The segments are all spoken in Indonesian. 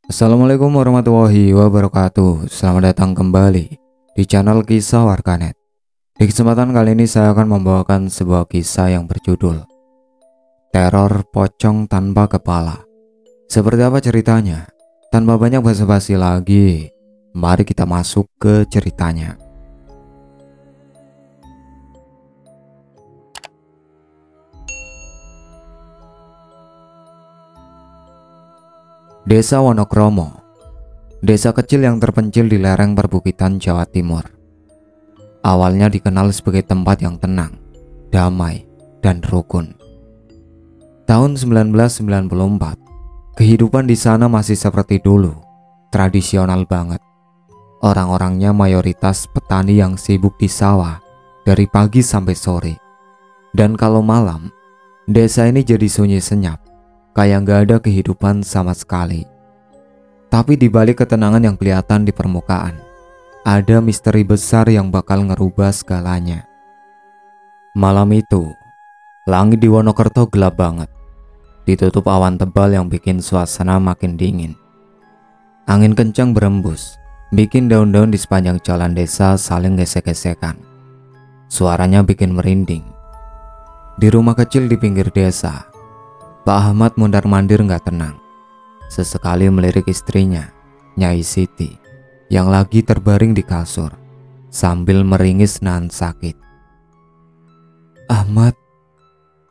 Assalamualaikum warahmatullahi wabarakatuh. Selamat datang kembali di channel Kisah Warganet. Di kesempatan kali ini saya akan membawakan sebuah kisah yang berjudul Teror Pocong Tanpa Kepala. Seperti apa ceritanya? Tanpa banyak basa-basi lagi, mari kita masuk ke ceritanya. Desa Wonokromo, desa kecil yang terpencil di lereng perbukitan Jawa Timur. Awalnya dikenal sebagai tempat yang tenang, damai, dan rukun. Tahun 1994, kehidupan di sana masih seperti dulu, tradisional banget. Orang-orangnya mayoritas petani yang sibuk di sawah dari pagi sampai sore. Dan kalau malam, desa ini jadi sunyi senyap, kayak gak ada kehidupan sama sekali. Tapi di balik ketenangan yang kelihatan di permukaan, ada misteri besar yang bakal ngerubah segalanya. Malam itu, langit di Wonokerto gelap banget, ditutup awan tebal yang bikin suasana makin dingin. Angin kencang berembus, bikin daun-daun di sepanjang jalan desa saling gesek-gesekan. Suaranya bikin merinding. Di rumah kecil di pinggir desa, Pak Ahmad mondar-mandir gak tenang. Sesekali melirik istrinya, Nyai Siti, yang lagi terbaring di kasur, sambil meringis nahan sakit. "Ahmad,"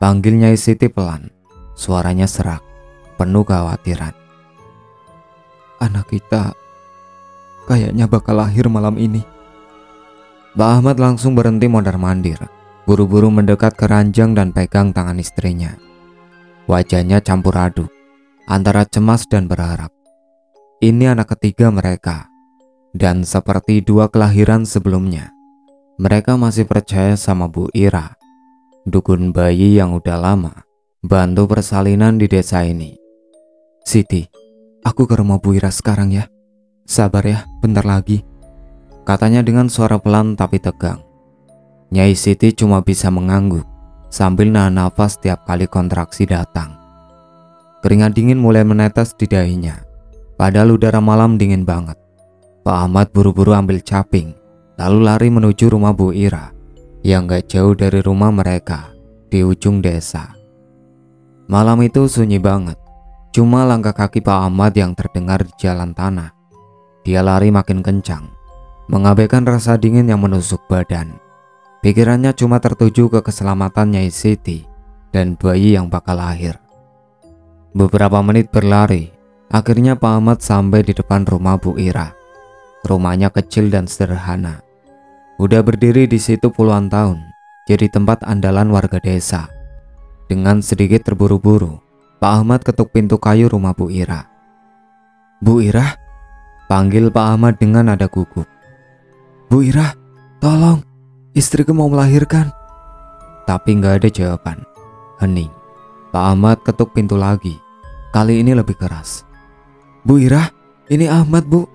panggil Nyai Siti pelan, suaranya serak, penuh kekhawatiran. "Anak kita kayaknya bakal lahir malam ini." Pak Ahmad langsung berhenti mondar-mandir, buru-buru mendekat ke ranjang dan pegang tangan istrinya. Wajahnya campur aduk, antara cemas dan berharap. Ini anak ketiga mereka, dan seperti dua kelahiran sebelumnya, mereka masih percaya sama Bu Ira, dukun bayi yang udah lama bantu persalinan di desa ini. "Siti, aku ke rumah Bu Ira sekarang ya. Sabar ya, bentar lagi," katanya dengan suara pelan tapi tegang. Nyai Siti cuma bisa mengangguk sambil nahan nafas tiap kali kontraksi datang. Keringat dingin mulai menetes di dahinya, padahal udara malam dingin banget. Pak Ahmad buru-buru ambil caping, lalu lari menuju rumah Bu Ira yang gak jauh dari rumah mereka di ujung desa. Malam itu sunyi banget, cuma langkah kaki Pak Ahmad yang terdengar di jalan tanah. Dia lari makin kencang, mengabaikan rasa dingin yang menusuk badan. Pikirannya cuma tertuju ke keselamatan Nyai Siti dan bayi yang bakal lahir. Beberapa menit berlari, akhirnya Pak Ahmad sampai di depan rumah Bu Ira. Rumahnya kecil dan sederhana. Udah berdiri di situ puluhan tahun, jadi tempat andalan warga desa. Dengan sedikit terburu-buru, Pak Ahmad ketuk pintu kayu rumah Bu Ira. "Bu Ira?" panggil Pak Ahmad dengan nada gugup. "Bu Ira, tolong, istriku mau melahirkan." Tapi gak ada jawaban. Hening. Pak Ahmad ketuk pintu lagi, kali ini lebih keras. "Bu Ira, ini Ahmad Bu.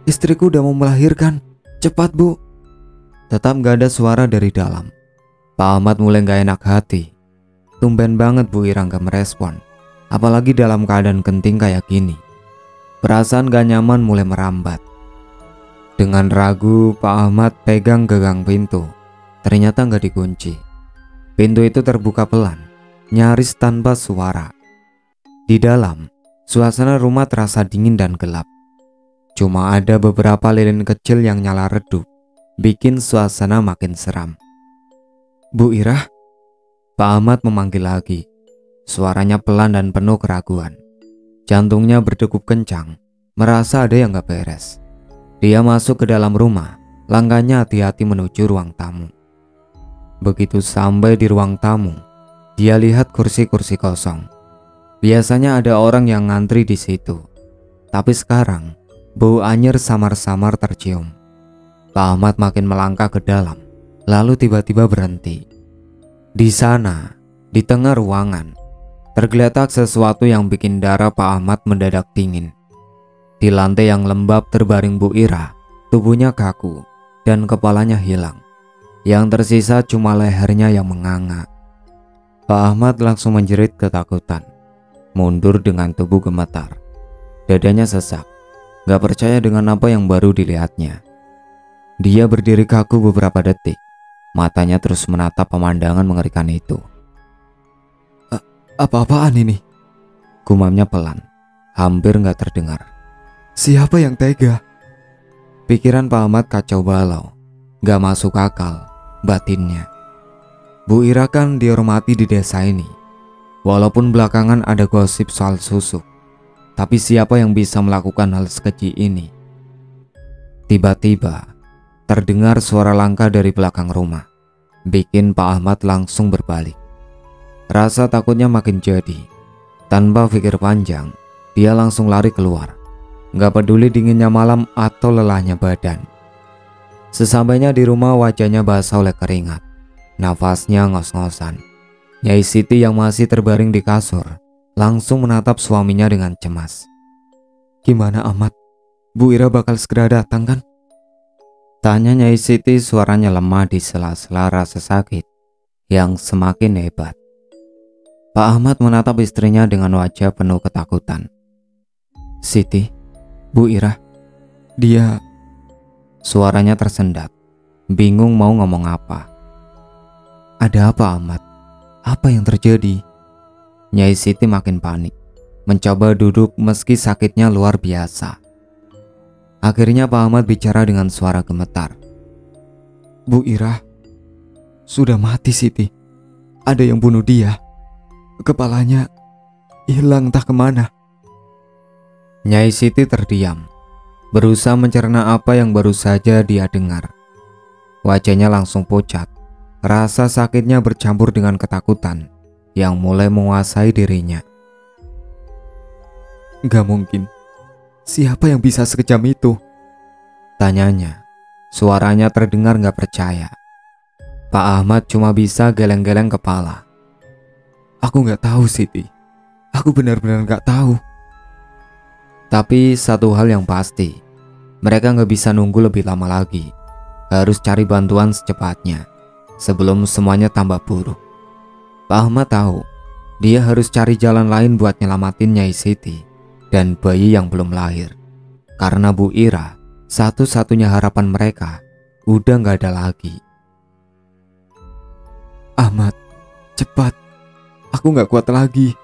Istriku udah mau melahirkan. Cepat Bu." Tetap gak ada suara dari dalam. Pak Ahmad mulai gak enak hati. Tumben banget Bu Ira gak merespon, apalagi dalam keadaan genting kayak gini. Perasaan gak nyaman mulai merambat. Dengan ragu, Pak Ahmad pegang gagang pintu. Ternyata gak dikunci. Pintu itu terbuka pelan, nyaris tanpa suara. Di dalam, suasana rumah terasa dingin dan gelap. Cuma ada beberapa lilin kecil yang nyala redup, bikin suasana makin seram. "Bu Ira?" Pak Ahmad memanggil lagi. Suaranya pelan dan penuh keraguan. Jantungnya berdegup kencang, merasa ada yang gak beres. Dia masuk ke dalam rumah, langkahnya hati-hati menuju ruang tamu. Begitu sampai di ruang tamu, dia lihat kursi-kursi kosong. Biasanya ada orang yang ngantri di situ, tapi sekarang bau anyir samar-samar tercium. Pak Ahmad makin melangkah ke dalam, lalu tiba-tiba berhenti. Di sana, di tengah ruangan, tergeletak sesuatu yang bikin darah Pak Ahmad mendadak dingin. Di lantai yang lembab terbaring Bu Ira, tubuhnya kaku dan kepalanya hilang. Yang tersisa cuma lehernya yang menganga. Pak Ahmad langsung menjerit ketakutan, mundur dengan tubuh gemetar. Dadanya sesak, gak percaya dengan apa yang baru dilihatnya. Dia berdiri kaku beberapa detik, matanya terus menatap pemandangan mengerikan itu. Apa-apaan ini? Gumamnya pelan, hampir gak terdengar. Siapa yang tega? Pikiran Pak Ahmad kacau balau, gak masuk akal batinnya. Bu Ira kan dihormati di desa ini. Walaupun belakangan ada gosip soal susuk, tapi siapa yang bisa melakukan hal sekeji ini? Tiba-tiba terdengar suara langkah dari belakang rumah, bikin Pak Ahmad langsung berbalik. Rasa takutnya makin jadi. Tanpa pikir panjang, dia langsung lari keluar, gak peduli dinginnya malam atau lelahnya badan. Sesampainya di rumah, wajahnya basah oleh keringat, nafasnya ngos-ngosan. Nyai Siti yang masih terbaring di kasur langsung menatap suaminya dengan cemas. Gimana Ahmad? Bu Ira bakal segera datang kan? Tanya Nyai Siti, suaranya lemah di sela-sela rasa sakit yang semakin hebat. Pak Ahmad menatap istrinya dengan wajah penuh ketakutan. Siti, Bu Ira, dia... Suaranya tersendat, bingung mau ngomong apa. Ada apa Ahmad? Apa yang terjadi? Nyai Siti makin panik, mencoba duduk meski sakitnya luar biasa. Akhirnya Pak Ahmad bicara dengan suara gemetar. Bu Ira sudah mati Siti. Ada yang bunuh dia. Kepalanya hilang entah kemana. Nyai Siti terdiam, berusaha mencerna apa yang baru saja dia dengar. Wajahnya langsung pucat. Rasa sakitnya bercampur dengan ketakutan yang mulai menguasai dirinya. Gak mungkin. Siapa yang bisa sekejam itu? Tanyanya. Suaranya terdengar gak percaya. Pak Ahmad cuma bisa geleng-geleng kepala. Aku gak tahu Siti. Aku benar-benar gak tahu. Tapi satu hal yang pasti, mereka gak bisa nunggu lebih lama lagi. Harus cari bantuan secepatnya sebelum semuanya tambah buruk. Pak Ahmad tahu dia harus cari jalan lain buat nyelamatin Nyai Siti dan bayi yang belum lahir. Karena Bu Ira, satu-satunya harapan mereka, udah gak ada lagi. Ahmad, cepat. Aku gak kuat lagi.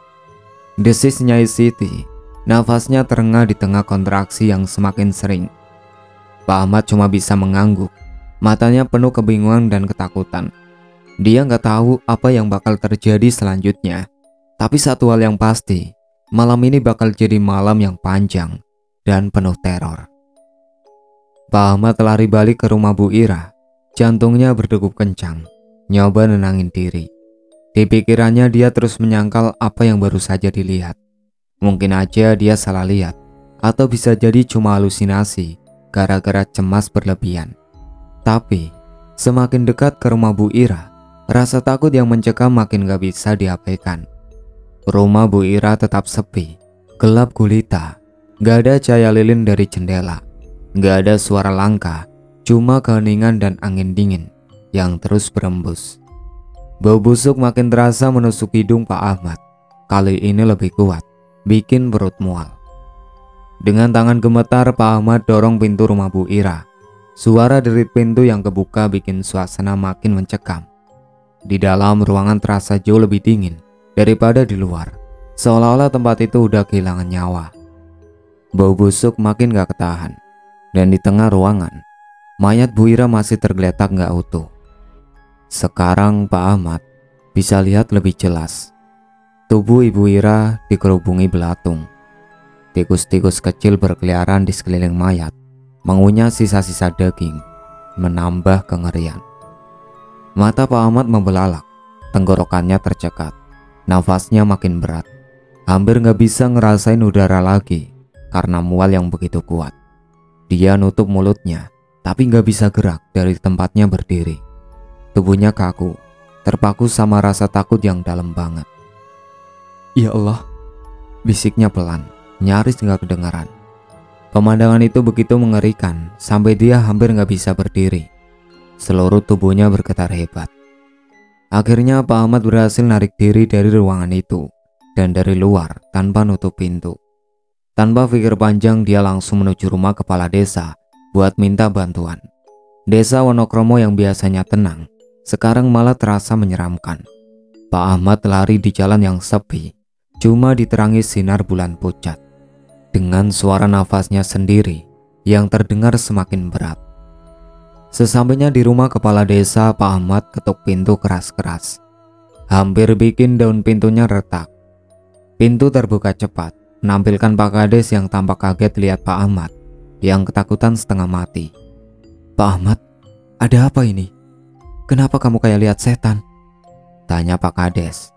Desis Nyai Siti. Nafasnya terengah di tengah kontraksi yang semakin sering. Pak Ahmad cuma bisa mengangguk, matanya penuh kebingungan dan ketakutan. Dia gak tahu apa yang bakal terjadi selanjutnya. Tapi satu hal yang pasti, malam ini bakal jadi malam yang panjang dan penuh teror. Pak Ahmad lari balik ke rumah Bu Ira. Jantungnya berdegup kencang, nyoba nenangin diri. Di pikirannya dia terus menyangkal apa yang baru saja dilihat. Mungkin aja dia salah lihat, atau bisa jadi cuma halusinasi gara-gara cemas berlebihan. Tapi semakin dekat ke rumah Bu Ira, rasa takut yang mencekam makin gak bisa diabaikan. Rumah Bu Ira tetap sepi, gelap gulita. Gak ada cahaya lilin dari jendela, gak ada suara langkah, cuma keheningan dan angin dingin yang terus berembus. Bau busuk makin terasa menusuk hidung Pak Ahmad. Kali ini lebih kuat, bikin perut mual. Dengan tangan gemetar, Pak Ahmad dorong pintu rumah Bu Ira. Suara derit pintu yang kebuka bikin suasana makin mencekam. Di dalam ruangan terasa jauh lebih dingin daripada di luar, seolah-olah tempat itu udah kehilangan nyawa. Bau busuk makin gak ketahan, dan di tengah ruangan, mayat Bu Ira masih tergeletak gak utuh. Sekarang Pak Ahmad bisa lihat lebih jelas. Tubuh Ibu Ira dikerubungi belatung. Tikus-tikus kecil berkeliaran di sekeliling mayat, mengunyah sisa-sisa daging, menambah kengerian. Mata Pak Ahmad membelalak, tenggorokannya tercekat, nafasnya makin berat. Hampir gak bisa ngerasain udara lagi karena mual yang begitu kuat. Dia nutup mulutnya, tapi gak bisa gerak dari tempatnya berdiri. Tubuhnya kaku, terpaku sama rasa takut yang dalam banget. Ya Allah, bisiknya pelan, nyaris gak kedengaran. Pemandangan itu begitu mengerikan sampai dia hampir gak bisa berdiri. Seluruh tubuhnya bergetar hebat. Akhirnya Pak Ahmad berhasil narik diri dari ruangan itu dan dari luar tanpa nutup pintu. Tanpa pikir panjang, dia langsung menuju rumah kepala desa buat minta bantuan. Desa Wonokromo yang biasanya tenang, sekarang malah terasa menyeramkan. Pak Ahmad lari di jalan yang sepi, cuma diterangi sinar bulan pucat. Dengan suara nafasnya sendiri yang terdengar semakin berat. Sesampainya di rumah kepala desa, Pak Ahmad ketuk pintu keras-keras. Hampir bikin daun pintunya retak. Pintu terbuka cepat, menampilkan Pak Kades yang tampak kaget lihat Pak Ahmad yang ketakutan setengah mati. "Pak Ahmad, ada apa ini? Kenapa kamu kayak lihat setan?" tanya Pak Kades.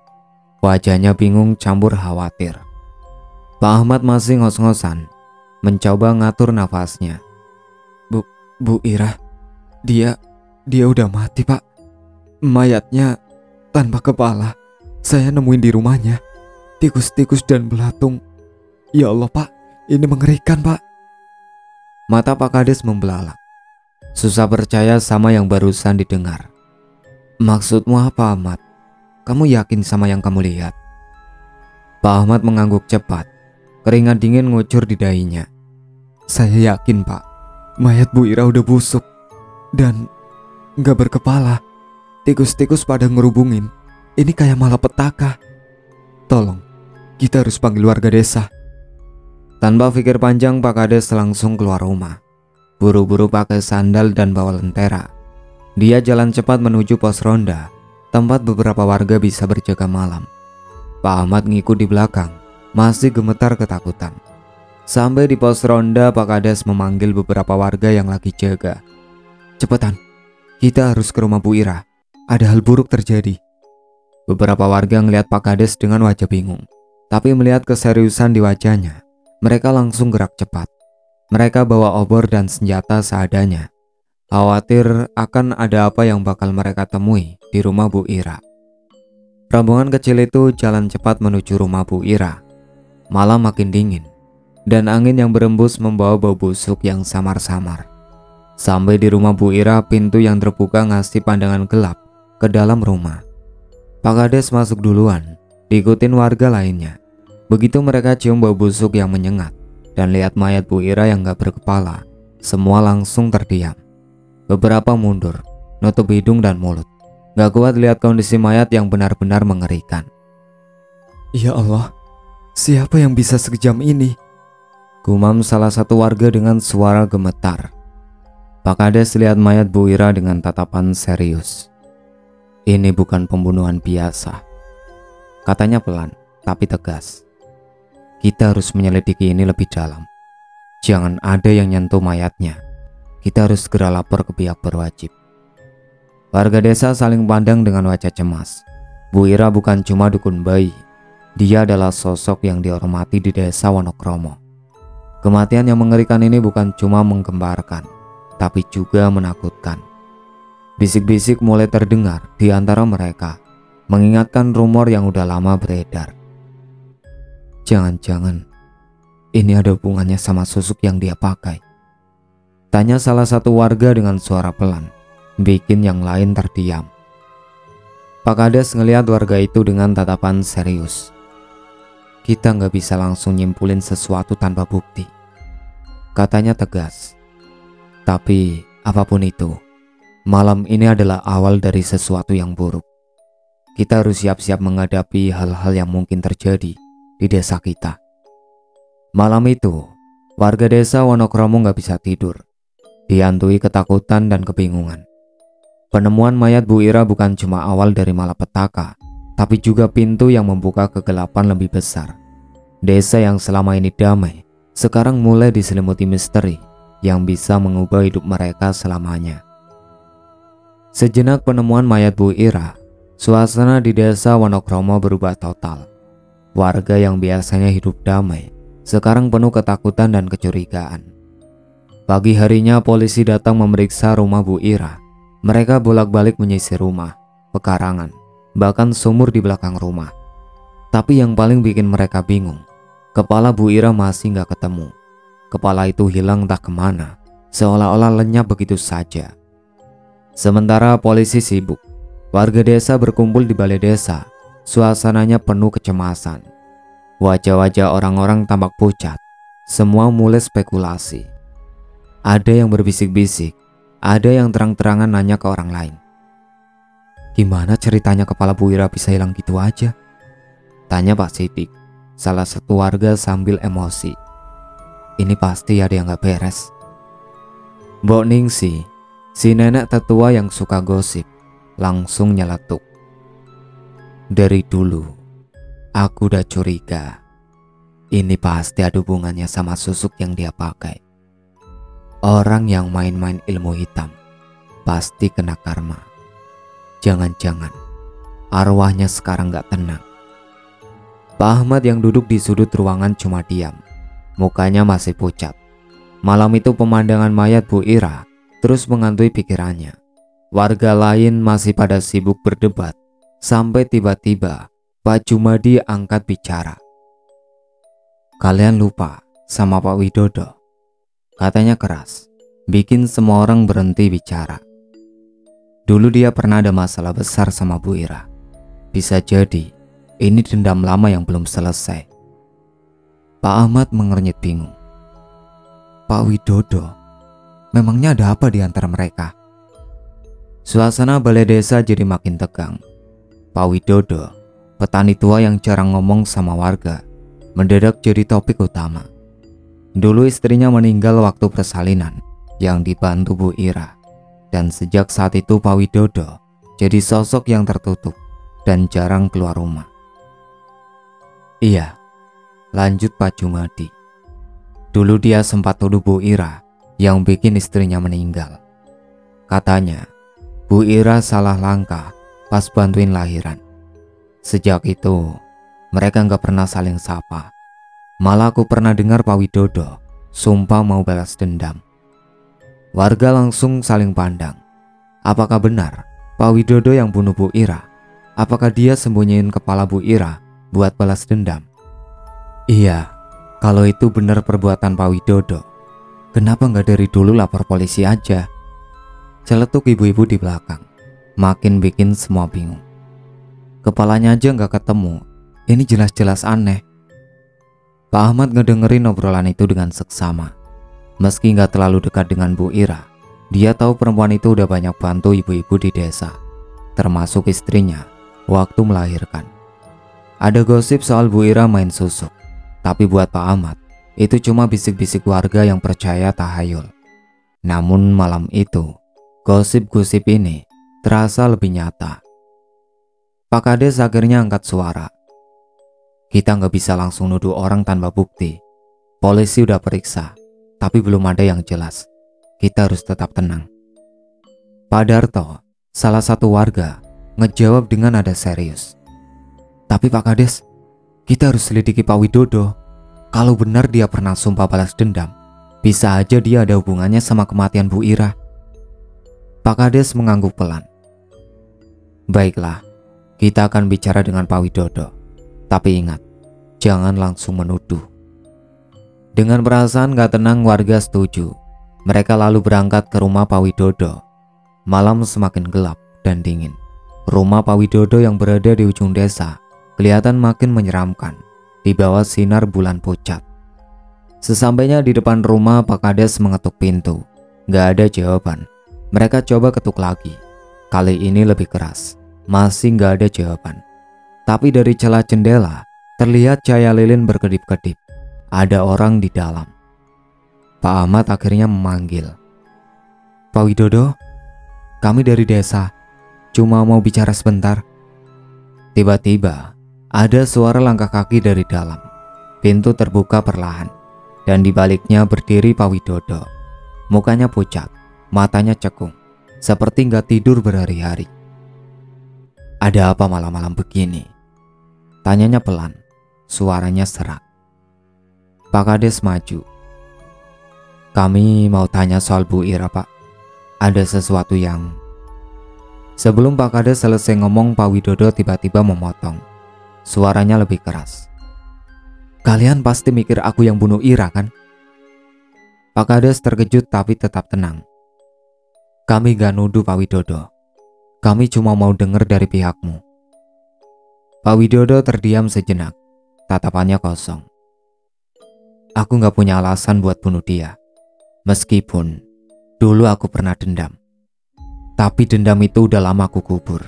Wajahnya bingung campur khawatir. Pak Ahmad masih ngos-ngosan, mencoba ngatur nafasnya. Bu Ira, dia udah mati, Pak. Mayatnya tanpa kepala. Saya nemuin di rumahnya. Tikus-tikus dan belatung. Ya Allah, Pak, ini mengerikan, Pak." Mata Pak Kades membelalak. Susah percaya sama yang barusan didengar. "Maksudmu apa, Ahmad? Kamu yakin sama yang kamu lihat?" Pak Ahmad mengangguk cepat. Keringat dingin ngucur di dahinya. "Saya yakin, Pak. Mayat Bu Ira udah busuk dan gak berkepala. Tikus-tikus pada ngerubungin. Ini kayak malapetaka. Tolong, kita harus panggil warga desa." Tanpa pikir panjang, Pak Kades langsung keluar rumah. Buru-buru pakai sandal dan bawa lentera. Dia jalan cepat menuju pos ronda, tempat beberapa warga bisa berjaga malam. Pak Ahmad ngikut di belakang, masih gemetar ketakutan. Sampai di pos ronda, Pak Kades memanggil beberapa warga yang lagi jaga. "Cepetan, kita harus ke rumah Bu Ira. Ada hal buruk terjadi." Beberapa warga ngelihat Pak Kades dengan wajah bingung, tapi melihat keseriusan di wajahnya, mereka langsung gerak cepat. Mereka bawa obor dan senjata seadanya, khawatir akan ada apa yang bakal mereka temui di rumah Bu Ira. Rombongan kecil itu jalan cepat menuju rumah Bu Ira. Malam makin dingin, dan angin yang berembus membawa bau busuk yang samar-samar. Sampai di rumah Bu Ira, pintu yang terbuka ngasih pandangan gelap ke dalam rumah. Pak Kades masuk duluan, diikutin warga lainnya. Begitu mereka cium bau busuk yang menyengat dan lihat mayat Bu Ira yang gak berkepala, semua langsung terdiam. Beberapa mundur, nutup hidung dan mulut. Gak kuat lihat kondisi mayat yang benar-benar mengerikan. "Ya Allah, siapa yang bisa sekejam ini?" gumam salah satu warga dengan suara gemetar. Pak Kades lihat mayat Bu Ira dengan tatapan serius. "Ini bukan pembunuhan biasa," katanya pelan tapi tegas. "Kita harus menyelidiki ini lebih dalam. Jangan ada yang nyentuh mayatnya. Kita harus segera lapor ke pihak berwajib." Warga desa saling pandang dengan wajah cemas. Bu Ira bukan cuma dukun bayi. Dia adalah sosok yang dihormati di desa Wonokromo. Kematian yang mengerikan ini bukan cuma menggemparkan, tapi juga menakutkan. Bisik-bisik mulai terdengar di antara mereka, mengingatkan rumor yang udah lama beredar. "Jangan-jangan ini ada hubungannya sama susuk yang dia pakai?" tanya salah satu warga dengan suara pelan, bikin yang lain terdiam. Pak Kades ngelihat warga itu dengan tatapan serius. "Kita nggak bisa langsung nyimpulin sesuatu tanpa bukti," katanya tegas. "Tapi apapun itu, malam ini adalah awal dari sesuatu yang buruk. Kita harus siap-siap menghadapi hal-hal yang mungkin terjadi di desa kita." Malam itu, warga desa Wonokromo gak bisa tidur, dihantui ketakutan dan kebingungan. Penemuan mayat Bu Ira bukan cuma awal dari malapetaka, tapi juga pintu yang membuka kegelapan lebih besar. Desa yang selama ini damai, sekarang mulai diselimuti misteri yang bisa mengubah hidup mereka selamanya. Sejenak penemuan mayat Bu Ira, suasana di desa Wonokromo berubah total. Warga yang biasanya hidup damai, sekarang penuh ketakutan dan kecurigaan. Pagi harinya polisi datang memeriksa rumah Bu Ira. Mereka bolak-balik menyisir rumah, pekarangan, bahkan sumur di belakang rumah. Tapi yang paling bikin mereka bingung, kepala Bu Ira masih gak ketemu. Kepala itu hilang entah kemana, seolah-olah lenyap begitu saja. Sementara polisi sibuk, warga desa berkumpul di balai desa. Suasananya penuh kecemasan. Wajah-wajah orang-orang tampak pucat, Semua mulai spekulasi. Ada yang berbisik-bisik, ada yang terang-terangan nanya ke orang lain. Gimana ceritanya kepala Bu Ira bisa hilang gitu aja? Tanya Pak Sidik, salah satu warga sambil emosi. Ini pasti ada yang gak beres. Mbok Ningsi, si nenek tetua yang suka gosip, langsung nyeletuk. Dari dulu, aku udah curiga. Ini pasti ada hubungannya sama susuk yang dia pakai. Orang yang main-main ilmu hitam pasti kena karma. Jangan-jangan arwahnya sekarang gak tenang. Pak Ahmad yang duduk di sudut ruangan cuma diam. Mukanya masih pucat. Malam itu pemandangan mayat Bu Ira terus menghantui pikirannya. Warga lain masih pada sibuk berdebat. Sampai tiba-tiba Pak Jumadi angkat bicara. Kalian lupa sama Pak Widodo, katanya keras, bikin semua orang berhenti bicara. Dulu dia pernah ada masalah besar sama Bu Ira. Bisa jadi ini dendam lama yang belum selesai. Pak Ahmad mengernyit bingung. Pak Widodo, memangnya ada apa di antara mereka? Suasana balai desa jadi makin tegang. Pak Widodo, petani tua yang jarang ngomong sama warga, mendadak jadi topik utama. Dulu istrinya meninggal waktu persalinan yang dibantu Bu Ira. Dan sejak saat itu Pak Widodo jadi sosok yang tertutup dan jarang keluar rumah. Iya, lanjut Pak Jumadi. Dulu dia sempat tuduh Bu Ira yang bikin istrinya meninggal. Katanya, Bu Ira salah langkah pas bantuin lahiran. Sejak itu, mereka gak pernah saling sapa. Malah aku pernah dengar Pak Widodo sumpah mau balas dendam. Warga langsung saling pandang. Apakah benar Pak Widodo yang bunuh Bu Ira? Apakah dia sembunyiin kepala Bu Ira buat balas dendam? Iya, kalau itu benar perbuatan Pak Widodo, kenapa nggak dari dulu lapor polisi aja? Celetuk ibu-ibu di belakang, makin bikin semua bingung. Kepalanya aja nggak ketemu, ini jelas-jelas aneh. Pak Ahmad ngedengerin obrolan itu dengan seksama. Meski nggak terlalu dekat dengan Bu Ira, dia tahu perempuan itu udah banyak bantu ibu-ibu di desa, termasuk istrinya waktu melahirkan. Ada gosip soal Bu Ira main susuk, tapi buat Pak Ahmad, itu cuma bisik-bisik warga yang percaya tahayul. Namun malam itu, gosip-gosip ini terasa lebih nyata. Pak Kades akhirnya angkat suara. Kita nggak bisa langsung nuduh orang tanpa bukti. Polisi udah periksa, tapi belum ada yang jelas. Kita harus tetap tenang. Pak Darto, salah satu warga, ngejawab dengan nada serius. Tapi Pak Kades, kita harus selidiki Pak Widodo. Kalau benar dia pernah sumpah balas dendam, bisa aja dia ada hubungannya sama kematian Bu Ira. Pak Kades mengangguk pelan. Baiklah, kita akan bicara dengan Pak Widodo. Tapi ingat, jangan langsung menuduh. Dengan perasaan gak tenang warga setuju. Mereka lalu berangkat ke rumah Pak Widodo. Malam semakin gelap dan dingin. Rumah Pak Widodo yang berada di ujung desa kelihatan makin menyeramkan di bawah sinar bulan pucat. Sesampainya di depan rumah, Pak Kades mengetuk pintu. Gak ada jawaban. Mereka coba ketuk lagi. Kali ini lebih keras. Masih gak ada jawaban. Tapi dari celah jendela terlihat cahaya lilin berkedip-kedip. Ada orang di dalam. Pak Ahmad akhirnya memanggil. Pak Widodo, kami dari desa, cuma mau bicara sebentar. Tiba-tiba ada suara langkah kaki dari dalam. Pintu terbuka perlahan, dan di baliknya berdiri Pak Widodo. Mukanya pucat, matanya cekung, seperti gak tidur berhari-hari. Ada apa malam-malam begini? Tanyanya pelan, suaranya serak. Pak Kades maju. Kami mau tanya soal Bu Ira, Pak. Ada sesuatu yang... Sebelum Pak Kades selesai ngomong, Pak Widodo tiba-tiba memotong. Suaranya lebih keras. Kalian pasti mikir aku yang bunuh Ira, kan? Pak Kades terkejut tapi tetap tenang. Kami gak nuduh Pak Widodo. Kami cuma mau dengar dari pihakmu. Pak Widodo terdiam sejenak, tatapannya kosong. Aku gak punya alasan buat bunuh dia. Meskipun dulu aku pernah dendam. Tapi dendam itu udah lama aku kubur.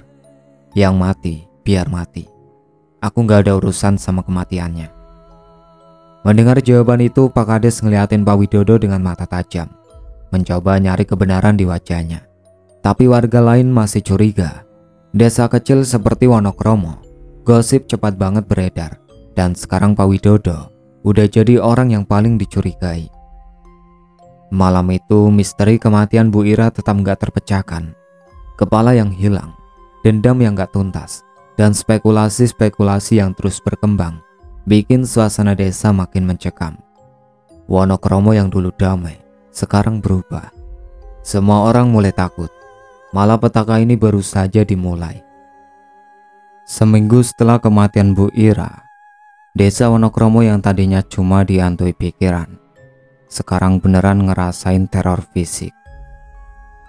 Yang mati, biar mati. Aku gak ada urusan sama kematiannya. Mendengar jawaban itu, Pak Kades ngeliatin Pak Widodo dengan mata tajam, mencoba nyari kebenaran di wajahnya. Tapi warga lain masih curiga. Desa kecil seperti Wonokromo, gosip cepat banget beredar. Dan sekarang Pak Widodo udah jadi orang yang paling dicurigai. Malam itu misteri kematian Bu Ira tetap gak terpecahkan. Kepala yang hilang, dendam yang gak tuntas, dan spekulasi-spekulasi yang terus berkembang bikin suasana desa makin mencekam. Wonokromo yang dulu damai sekarang berubah. Semua orang mulai takut. Malapetaka ini baru saja dimulai. Seminggu setelah kematian Bu Ira, desa Wonokromo yang tadinya cuma dihantui pikiran, sekarang beneran ngerasain teror fisik.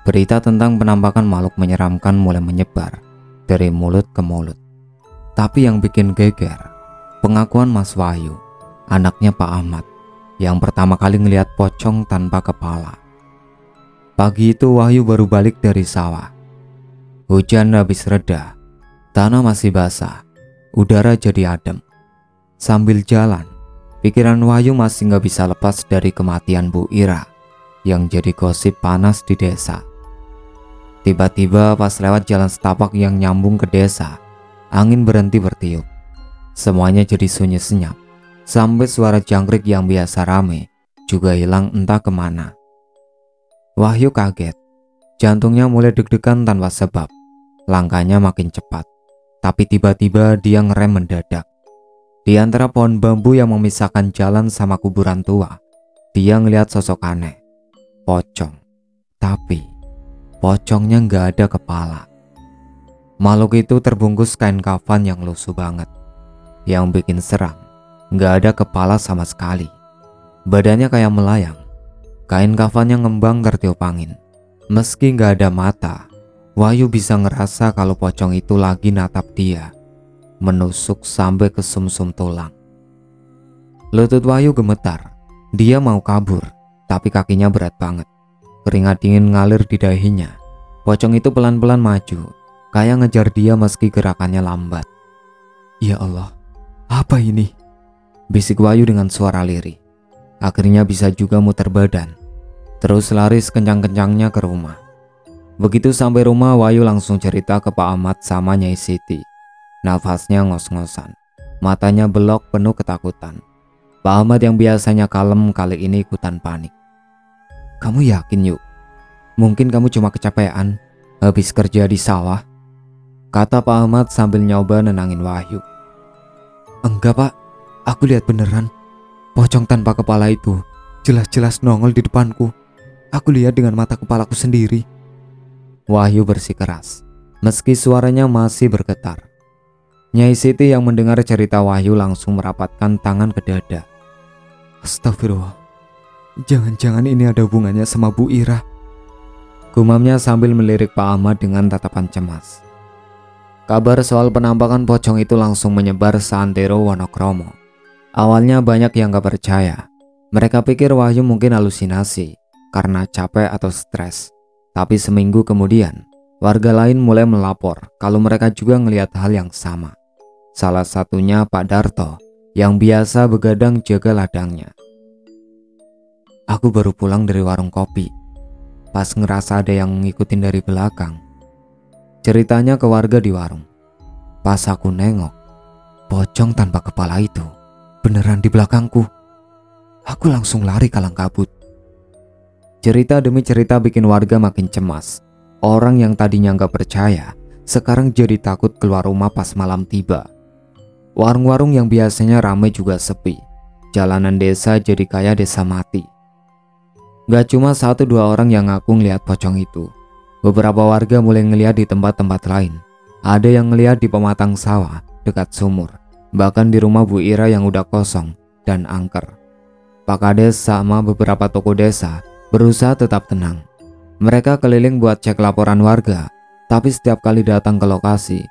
Berita tentang penampakan makhluk menyeramkan mulai menyebar dari mulut ke mulut. Tapi yang bikin geger, pengakuan Mas Wahyu, anaknya Pak Ahmad, yang pertama kali ngelihat pocong tanpa kepala. Pagi itu Wahyu baru balik dari sawah. Hujan habis reda, tanah masih basah, udara jadi adem. Sambil jalan, pikiran Wahyu masih gak bisa lepas dari kematian Bu Ira yang jadi gosip panas di desa. Tiba-tiba pas lewat jalan setapak yang nyambung ke desa, angin berhenti bertiup. Semuanya jadi sunyi senyap, sampai suara jangkrik yang biasa rame juga hilang entah kemana. Wahyu kaget, jantungnya mulai deg-degan tanpa sebab. Langkahnya makin cepat, tapi tiba-tiba dia ngerem mendadak. Di antara pohon bambu yang memisahkan jalan sama kuburan tua, dia ngelihat sosok aneh, pocong. Tapi pocongnya nggak ada kepala. Makhluk itu terbungkus kain kafan yang lusuh banget. Yang bikin seram, nggak ada kepala sama sekali. Badannya kayak melayang. Kain kafannya ngembang tertiup angin. Meski nggak ada mata, Wahyu bisa ngerasa kalau pocong itu lagi natap dia, menusuk sampai ke sumsum tulang. Lutut Wahyu gemetar. Dia mau kabur, tapi kakinya berat banget. Keringat dingin ngalir di dahinya. Pocong itu pelan-pelan maju, kayak ngejar dia meski gerakannya lambat. Ya Allah, apa ini? Bisik Wahyu dengan suara lirih. Akhirnya bisa juga muter badan, terus lari sekencang-kencangnya ke rumah. Begitu sampai rumah, Wahyu langsung cerita ke Pak Ahmad sama Nyai Siti. Nafasnya ngos-ngosan, matanya belok penuh ketakutan. Pak Ahmad yang biasanya kalem kali ini ikutan panik. Kamu yakin Yuk? Mungkin kamu cuma kecapean habis kerja di sawah, kata Pak Ahmad sambil nyoba nenangin Wahyu. Enggak Pak, aku lihat beneran. Pocong tanpa kepala itu jelas-jelas nongol di depanku. Aku lihat dengan mata kepalaku sendiri. Wahyu bersikeras, meski suaranya masih bergetar. Nyai Siti yang mendengar cerita Wahyu langsung merapatkan tangan ke dada. Astagfirullah, jangan-jangan ini ada hubungannya sama Bu Ira, gumamnya sambil melirik Pak Ahmad dengan tatapan cemas. Kabar soal penampakan pocong itu langsung menyebar seantero Wonokromo. Awalnya banyak yang gak percaya. Mereka pikir Wahyu mungkin halusinasi karena capek atau stres. Tapi seminggu kemudian, warga lain mulai melapor kalau mereka juga ngelihat hal yang sama. Salah satunya Pak Darto yang biasa begadang jaga ladangnya. Aku baru pulang dari warung kopi, pas ngerasa ada yang ngikutin dari belakang. Ceritanya ke warga di warung. Pas aku nengok, pocong tanpa kepala itu beneran di belakangku. Aku langsung lari kalang kabut. Cerita demi cerita bikin warga makin cemas. Orang yang tadinya gak percaya sekarang jadi takut keluar rumah pas malam tiba. Warung-warung yang biasanya ramai juga sepi. Jalanan desa jadi kayak desa mati. Gak cuma 1-2 orang yang ngaku ngeliat pocong itu. Beberapa warga mulai ngeliat di tempat-tempat lain. Ada yang ngeliat di pematang sawah dekat sumur, bahkan di rumah Bu Ira yang udah kosong dan angker. Pak Kades sama beberapa tokoh desa berusaha tetap tenang. Mereka keliling buat cek laporan warga, tapi setiap kali datang ke lokasi,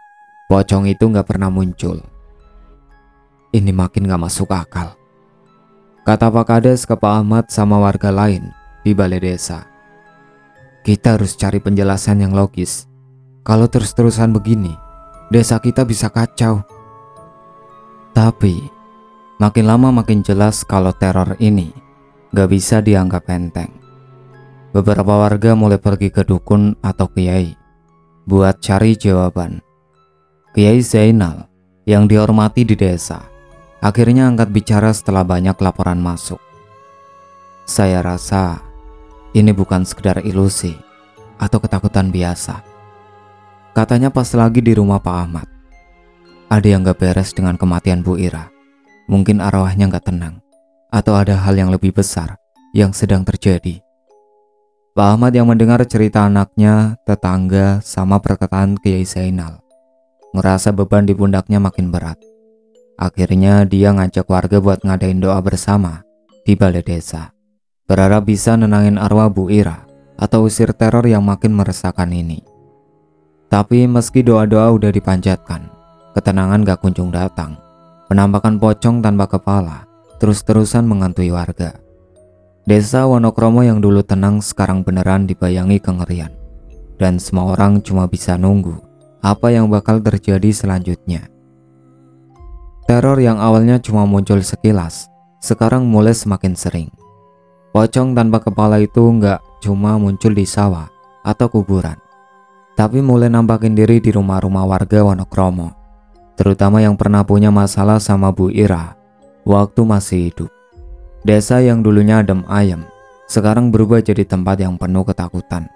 pocong itu gak pernah muncul. Ini makin gak masuk akal. Kata Pak Kades ke Pak Ahmad sama warga lain di balai desa. Kita harus cari penjelasan yang logis. Kalau terus-terusan begini, desa kita bisa kacau. Tapi, makin lama makin jelas kalau teror ini gak bisa dianggap enteng. Beberapa warga mulai pergi ke dukun atau kiai buat cari jawaban. Kiai Zainal yang dihormati di desa akhirnya angkat bicara setelah banyak laporan masuk. Saya rasa ini bukan sekedar ilusi atau ketakutan biasa. Katanya pas lagi di rumah Pak Ahmad, ada yang gak beres dengan kematian Bu Ira. Mungkin arwahnya gak tenang, atau ada hal yang lebih besar yang sedang terjadi. Pak Ahmad yang mendengar cerita anaknya, tetangga, sama perkataan Kiai Zainal, ngerasa beban di pundaknya makin berat. Akhirnya dia ngajak warga buat ngadain doa bersama di balai desa, berharap bisa nenangin arwah Bu Ira atau usir teror yang makin meresahkan ini. Tapi meski doa-doa udah dipanjatkan, ketenangan gak kunjung datang. Penampakan pocong tanpa kepala terus-terusan menghantui warga. Desa Wonokromo yang dulu tenang sekarang beneran dibayangi kengerian, dan semua orang cuma bisa nunggu apa yang bakal terjadi selanjutnya. Teror yang awalnya cuma muncul sekilas, sekarang mulai semakin sering. Pocong tanpa kepala itu nggak cuma muncul di sawah atau kuburan, tapi mulai nampakin diri di rumah-rumah warga Wonokromo, terutama yang pernah punya masalah sama Bu Ira waktu masih hidup. Desa yang dulunya adem ayem, sekarang berubah jadi tempat yang penuh ketakutan.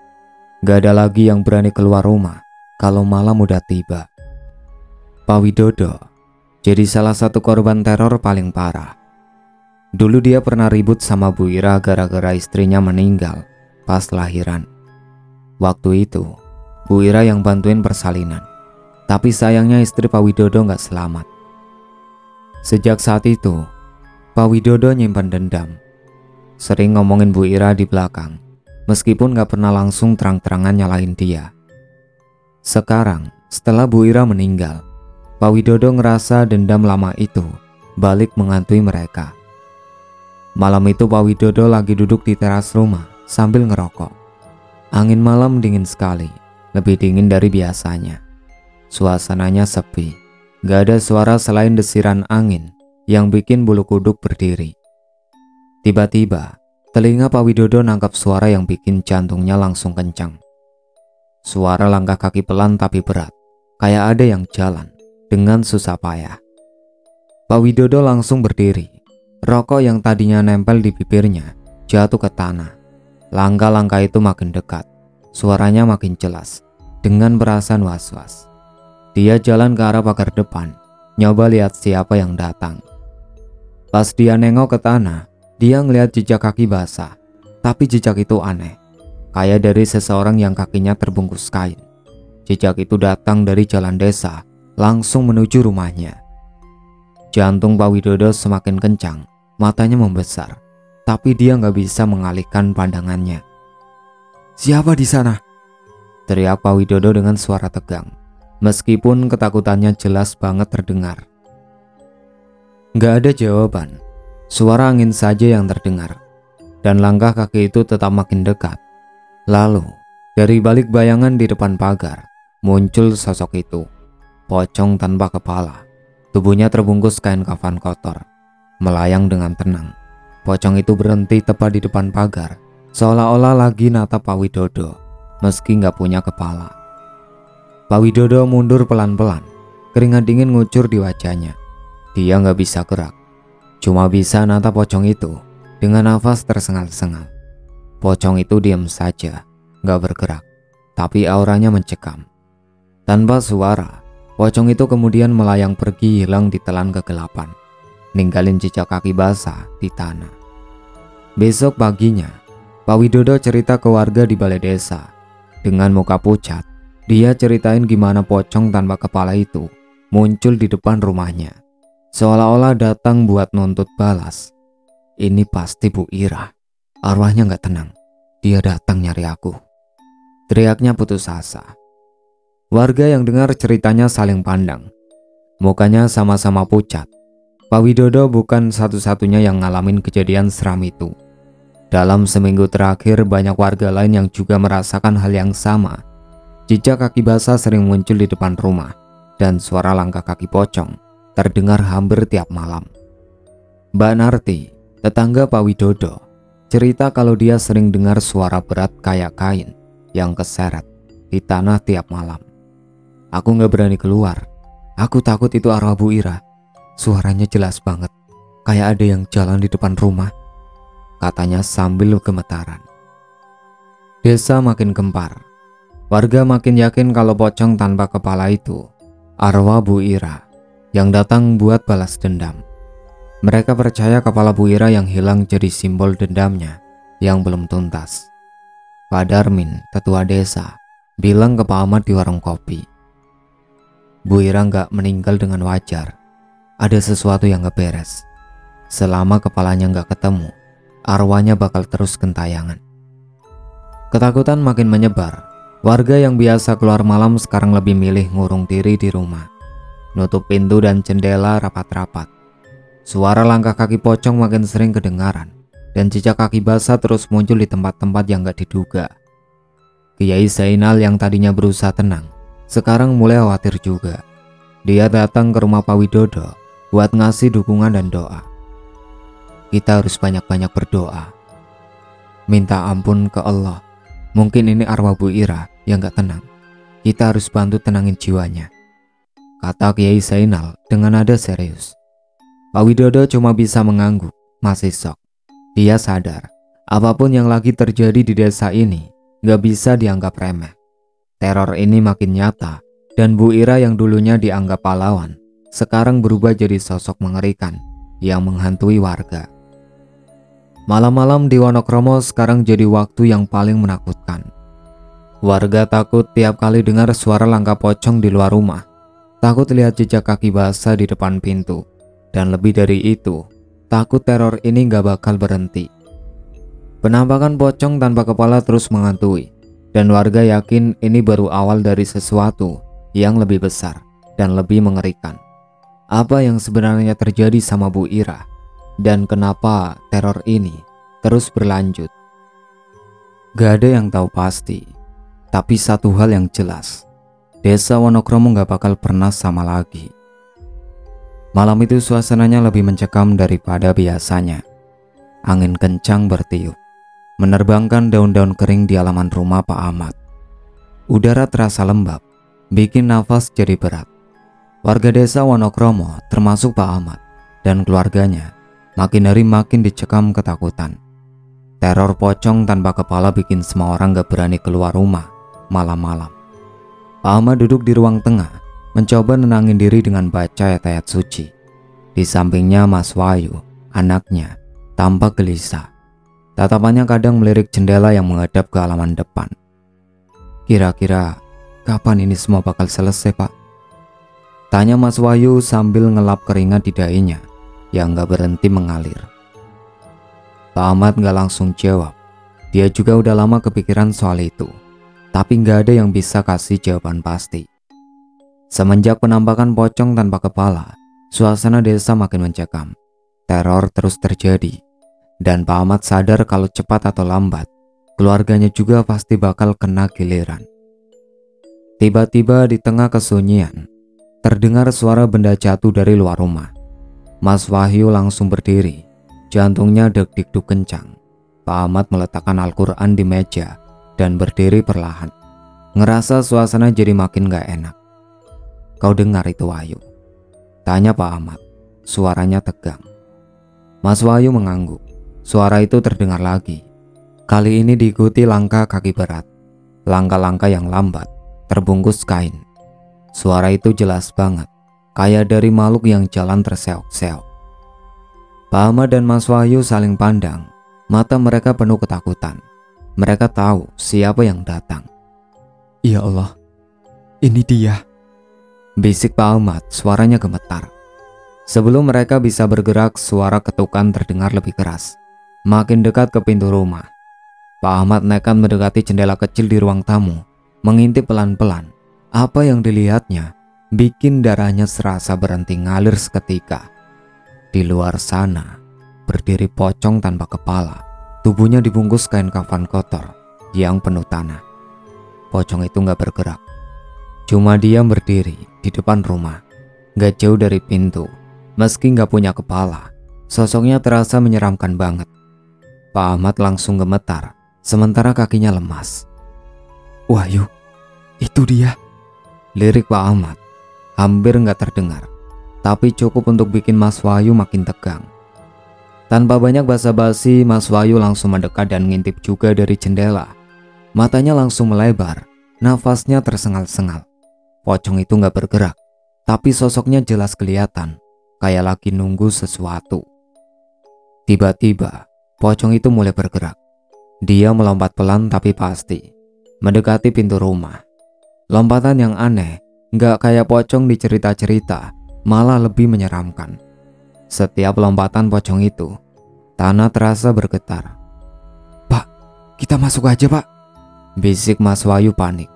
Gak ada lagi yang berani keluar rumah kalau malam udah tiba. Pak Widodo jadi salah satu korban teror paling parah. Dulu dia pernah ribut sama Bu Ira gara-gara istrinya meninggal pas lahiran. Waktu itu, Bu Ira yang bantuin persalinan, tapi sayangnya istri Pak Widodo gak selamat. Sejak saat itu, Pak Widodo nyimpan dendam. Sering ngomongin Bu Ira di belakang, meskipun gak pernah langsung terang-terangan nyalain dia. Sekarang, setelah Bu Ira meninggal, Pak Widodo ngerasa dendam lama itu balik menghantui mereka. Malam itu Pak Widodo lagi duduk di teras rumah sambil ngerokok. Angin malam dingin sekali, lebih dingin dari biasanya. Suasananya sepi, gak ada suara selain desiran angin yang bikin bulu kuduk berdiri. Tiba-tiba, telinga Pak Widodo nangkap suara yang bikin jantungnya langsung kencang. Suara langkah kaki pelan tapi berat, kayak ada yang jalan dengan susah payah. Pak Widodo langsung berdiri. Rokok yang tadinya nempel di bibirnya jatuh ke tanah. Langkah-langkah itu makin dekat, suaranya makin jelas, dengan perasaan was-was. Dia jalan ke arah pagar depan, nyoba lihat siapa yang datang. Pas dia nengok ke tanah, dia ngeliat jejak kaki basah, tapi jejak itu aneh, kayak dari seseorang yang kakinya terbungkus kain. Jejak itu datang dari jalan desa, langsung menuju rumahnya. Jantung Pak Widodo semakin kencang, matanya membesar, tapi dia nggak bisa mengalihkan pandangannya. "Siapa di sana?" teriak Pak Widodo dengan suara tegang, meskipun ketakutannya jelas banget terdengar. Nggak ada jawaban, suara angin saja yang terdengar, dan langkah kaki itu tetap makin dekat. Lalu, dari balik bayangan di depan pagar, muncul sosok itu. Pocong tanpa kepala, tubuhnya terbungkus kain kafan kotor, melayang dengan tenang. Pocong itu berhenti tepat di depan pagar, seolah-olah lagi natap Pak Widodo, meski nggak punya kepala. Pak Widodo mundur pelan-pelan, keringat dingin ngucur di wajahnya. Dia nggak bisa gerak, cuma bisa natap pocong itu dengan nafas tersengal-sengal. Pocong itu diam saja, nggak bergerak, tapi auranya mencekam. Tanpa suara, pocong itu kemudian melayang pergi hilang ditelan kegelapan, ninggalin jejak kaki basah di tanah. Besok paginya, Pak Widodo cerita ke warga di balai desa. Dengan muka pucat, dia ceritain gimana pocong tanpa kepala itu muncul di depan rumahnya, seolah-olah datang buat nuntut balas. "Ini pasti Bu Ira, arwahnya gak tenang, dia datang nyari aku," teriaknya putus asa. Warga yang dengar ceritanya saling pandang. Mukanya sama-sama pucat. Pak Widodo bukan satu-satunya yang ngalamin kejadian seram itu. Dalam seminggu terakhir banyak warga lain yang juga merasakan hal yang sama. Jejak kaki basah sering muncul di depan rumah dan suara langkah kaki pocong terdengar hampir tiap malam. Mbak Narti, tetangga Pak Widodo, cerita kalau dia sering dengar suara berat kayak kain yang keseret di tanah tiap malam. Aku gak berani keluar. Aku takut itu arwah Bu Ira. Suaranya jelas banget, kayak ada yang jalan di depan rumah, katanya sambil gemetaran. Desa makin gempar. Warga makin yakin kalau pocong tanpa kepala itu arwah Bu Ira yang datang buat balas dendam. Mereka percaya kepala Bu Ira yang hilang jadi simbol dendamnya yang belum tuntas. Pak Darmin, tetua desa, bilang ke Pak Ahmad di warung kopi, Bu Ira nggak meninggal dengan wajar. Ada sesuatu yang nggak beres. Selama kepalanya nggak ketemu, arwahnya bakal terus gentayangan. Ketakutan makin menyebar. Warga yang biasa keluar malam sekarang lebih milih ngurung diri di rumah, nutup pintu dan jendela rapat-rapat. Suara langkah kaki pocong makin sering kedengaran, dan jejak kaki basah terus muncul di tempat-tempat yang nggak diduga. Kiai Zainal yang tadinya berusaha tenang, sekarang mulai khawatir juga. Dia datang ke rumah Pak Widodo buat ngasih dukungan dan doa. Kita harus banyak-banyak berdoa, minta ampun ke Allah. Mungkin ini arwah Bu Ira yang gak tenang. Kita harus bantu tenangin jiwanya, kata Kiai Zainal dengan nada serius. Pak Widodo cuma bisa mengangguk, masih shock. Dia sadar, apapun yang lagi terjadi di desa ini gak bisa dianggap remeh. Teror ini makin nyata, dan Bu Ira yang dulunya dianggap pahlawan sekarang berubah jadi sosok mengerikan yang menghantui warga. Malam-malam di Wonokromo sekarang jadi waktu yang paling menakutkan. Warga takut tiap kali dengar suara langkah pocong di luar rumah, takut lihat jejak kaki basah di depan pintu, dan lebih dari itu, takut teror ini gak bakal berhenti. Penampakan pocong tanpa kepala terus menghantui, dan warga yakin ini baru awal dari sesuatu yang lebih besar dan lebih mengerikan. Apa yang sebenarnya terjadi sama Bu Ira, dan kenapa teror ini terus berlanjut? Gak ada yang tahu pasti, tapi satu hal yang jelas, desa Wonokromo gak bakal pernah sama lagi. Malam itu suasananya lebih mencekam daripada biasanya. Angin kencang bertiup, menerbangkan daun-daun kering di halaman rumah Pak Ahmad. Udara terasa lembab, bikin nafas jadi berat. Warga desa Wonokromo termasuk Pak Ahmad dan keluarganya makin hari makin dicekam ketakutan. Teror pocong tanpa kepala bikin semua orang gak berani keluar rumah malam-malam. Pak Ahmad duduk di ruang tengah, mencoba nenangin diri dengan baca ayat-ayat suci. Di sampingnya Mas Wahyu, anaknya, tampak gelisah. Tatapannya kadang melirik jendela yang menghadap ke halaman depan. Kira-kira kapan ini semua bakal selesai, Pak? Tanya Mas Wahyu sambil ngelap keringat di dahinya yang gak berhenti mengalir. Pak Ahmad gak langsung jawab. Dia juga udah lama kepikiran soal itu, tapi gak ada yang bisa kasih jawaban pasti. Semenjak penampakan pocong tanpa kepala, suasana desa makin mencekam. Teror terus terjadi, dan Pak Ahmad sadar kalau cepat atau lambat, keluarganya juga pasti bakal kena giliran. Tiba-tiba di tengah kesunyian, terdengar suara benda jatuh dari luar rumah. Mas Wahyu langsung berdiri, jantungnya deg-degduk kencang. Pak Ahmad meletakkan Al-Quran di meja dan berdiri perlahan. Ngerasa suasana jadi makin gak enak. Kau dengar itu, Wahyu? Tanya Pak Ahmad, suaranya tegang. Mas Wahyu mengangguk. Suara itu terdengar lagi. Kali ini diikuti langkah kaki berat, langkah-langkah yang lambat, terbungkus kain. Suara itu jelas banget, kayak dari makhluk yang jalan terseok-seok. Pak Ahmad dan Mas Wahyu saling pandang, mata mereka penuh ketakutan. Mereka tahu siapa yang datang. Ya Allah, ini dia, bisik Pak Ahmad, suaranya gemetar. Sebelum mereka bisa bergerak, suara ketukan terdengar lebih keras, makin dekat ke pintu rumah. Pak Ahmad nekat mendekati jendela kecil di ruang tamu, mengintip pelan-pelan. Apa yang dilihatnya bikin darahnya serasa berhenti ngalir seketika. Di luar sana, berdiri pocong tanpa kepala. Tubuhnya dibungkus kain kafan kotor yang penuh tanah. Pocong itu gak bergerak. Cuma diam berdiri di depan rumah, gak jauh dari pintu. Meski gak punya kepala, sosoknya terasa menyeramkan banget. Pak Ahmad langsung gemetar, sementara kakinya lemas. "Wahyu, itu dia," lirik Pak Ahmad. Hampir gak terdengar, tapi cukup untuk bikin Mas Wahyu makin tegang. Tanpa banyak basa-basi, Mas Wahyu langsung mendekat dan ngintip juga dari jendela. Matanya langsung melebar, nafasnya tersengal-sengal. Pocong itu gak bergerak, tapi sosoknya jelas kelihatan, kayak lagi nunggu sesuatu. Tiba-tiba, pocong itu mulai bergerak. Dia melompat pelan tapi pasti, mendekati pintu rumah. Lompatan yang aneh, gak kayak pocong di cerita-cerita, malah lebih menyeramkan. Setiap lompatan pocong itu, tanah terasa bergetar. "Pak, kita masuk aja, Pak," bisik Mas Wahyu panik.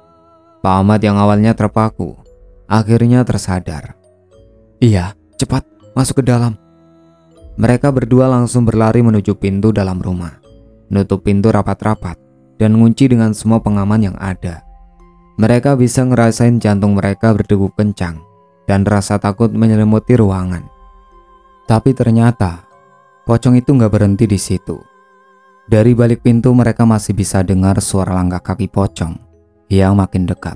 Pak Ahmad yang awalnya terpaku, akhirnya tersadar. "Iya, cepat, masuk ke dalam." Mereka berdua langsung berlari menuju pintu dalam rumah, nutup pintu rapat-rapat, dan ngunci dengan semua pengaman yang ada. Mereka bisa ngerasain jantung mereka berdegup kencang, dan rasa takut menyelimuti ruangan. Tapi ternyata, pocong itu gak berhenti di situ. Dari balik pintu mereka masih bisa dengar suara langkah kaki pocong yang makin dekat.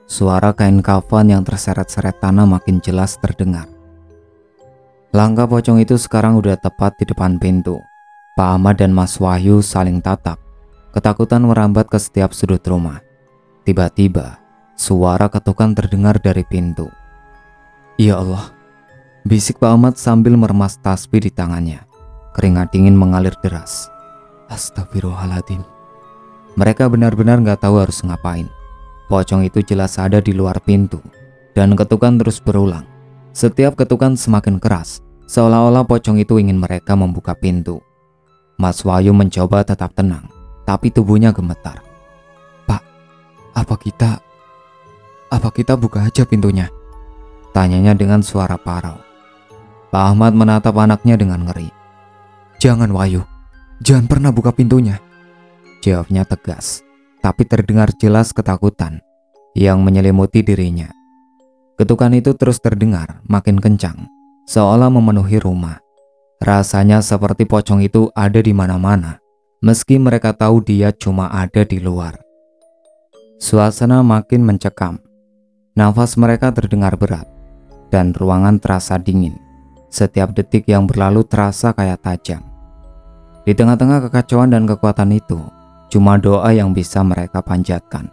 Suara kain kafan yang terseret-seret tanah makin jelas terdengar. Langkah pocong itu sekarang udah tepat di depan pintu. Pak Ahmad dan Mas Wahyu saling tatap. Ketakutan merambat ke setiap sudut rumah. Tiba-tiba, suara ketukan terdengar dari pintu. "Ya Allah," bisik Pak Ahmad sambil meremas tasbih di tangannya. Keringat dingin mengalir deras. Astagfirullahaladzim. Mereka benar-benar gak tahu harus ngapain. Pocong itu jelas ada di luar pintu, dan ketukan terus berulang. Setiap ketukan semakin keras, seolah-olah pocong itu ingin mereka membuka pintu. Mas Wahyu mencoba tetap tenang, tapi tubuhnya gemetar. "Pak, apa kita buka aja pintunya?" tanyanya dengan suara parau. Pak Ahmad menatap anaknya dengan ngeri. "Jangan, Wahyu, jangan pernah buka pintunya," jawabnya tegas, tapi terdengar jelas ketakutan yang menyelimuti dirinya. Ketukan itu terus terdengar makin kencang, seolah memenuhi rumah. Rasanya seperti pocong itu ada di mana-mana, meski mereka tahu dia cuma ada di luar. Suasana makin mencekam. Nafas mereka terdengar berat, dan ruangan terasa dingin. Setiap detik yang berlalu terasa kayak tajam. Di tengah-tengah kekacauan dan kekuatan itu, cuma doa yang bisa mereka panjatkan.